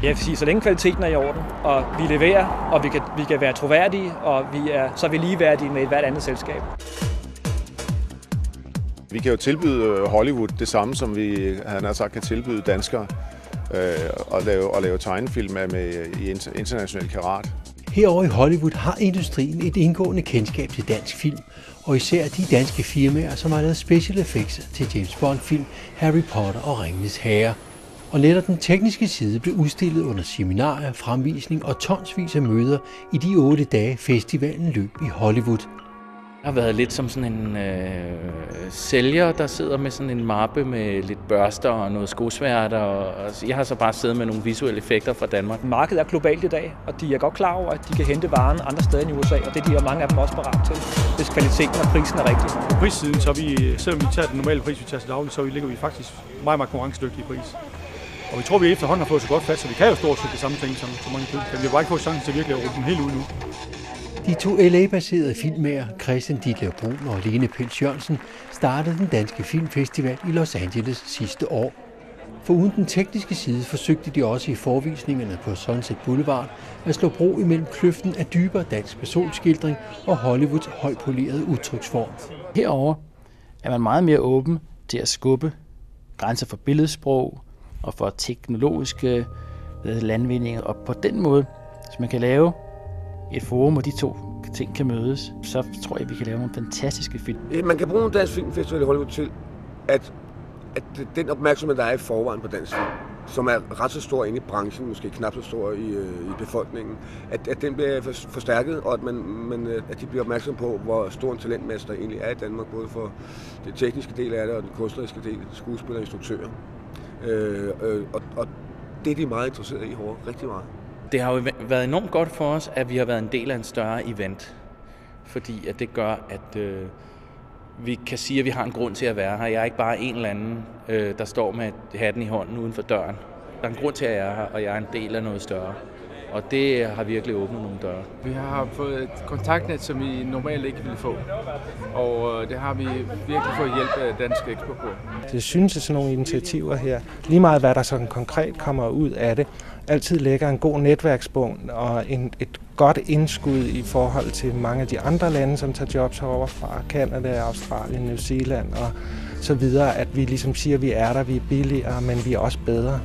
Jeg vil sige, så længe kvaliteten er i orden, og vi leverer, og vi kan være troværdige, og så er vi ligeværdige med et hvert andet selskab. Vi kan jo tilbyde Hollywood det samme, som vi kan tilbyde danskere, og lave tegnefilm med i international karat. Herovre i Hollywood har industrien et indgående kendskab til dansk film, og især de danske firmaer, som har lavet special effects til James Bond-film, Harry Potter og Ringenes Herre. Og netop den tekniske side blev udstillet under seminarier, fremvisning og tonsvis af møder i de 8 dage festivalen løb i Hollywood. Jeg har været lidt som sådan en sælger, der sidder med sådan en mappe med lidt børster og noget skosværter. Og jeg har så bare siddet med nogle visuelle effekter fra Danmark. Markedet er globalt i dag, og de er godt klar over, at de kan hente varen andre steder end i USA, og det er mange af dem også parat til, hvis kvaliteten og prisen er rigtig. På prissiden, så selvom vi tager den normale pris, vi tager til daglig, så ligger vi faktisk meget konkurrencedygtige i pris. Og vi tror, vi efterhånden har fået så godt fat, så vi kan jo stort set det samme ting som mange ting. Men vi har bare ikke fået chancen til virkelig at rulle den helt ud nu. De 2 LA-baserede filmmager, Christian Ditlev Bruun og Lene Pels Jørgensen, startede den danske filmfestival i Los Angeles sidste år. Foruden den tekniske side forsøgte de også i forvisningerne på Sunset Boulevard at slå bro imellem kløften af dybere dansk personskildring og Hollywoods højpolerede udtryksform. Herover er man meget mere åben til at skubbe grænser for billedsprog og for teknologiske landvindinger. Og på den måde, hvis man kan lave et forum, hvor de 2 ting kan mødes, så tror jeg, vi kan lave nogle fantastiske film. Man kan bruge en dansk filmfestival i Hollywood til, at den opmærksomhed, der er i forvejen på dansk film, som er ret så stor inde i branchen, måske knap så stor i befolkningen, at den bliver forstærket, og at de bliver opmærksom på, hvor stor en talentmasse der egentlig er i Danmark, både for det tekniske del af det og den kunstneriske del, skuespillere og instruktører. Og det er de meget interesserede i rigtig meget. Det har jo været enormt godt for os, at vi har været en del af en større event, fordi at det gør, at vi kan sige, at vi har en grund til at være her. Jeg er ikke bare en eller anden, der står med hatten i hånden uden for døren. Der er en grund til, at jeg er her, og jeg er en del af noget større. Og det har virkelig åbnet nogle døre. Vi har fået et kontaktnet, som vi normalt ikke ville få. Og det har vi virkelig fået hjælp af Dansk Expo på. Det synes jeg, sådan nogle initiativer her, lige meget hvad der sådan konkret kommer ud af det, altid lægger en god netværksbund og et godt indskud i forhold til mange af de andre lande, som tager jobs herover fra Canada, Australien, New Zealand og så videre, at vi ligesom siger, at vi er der, vi er billigere, men vi er også bedre.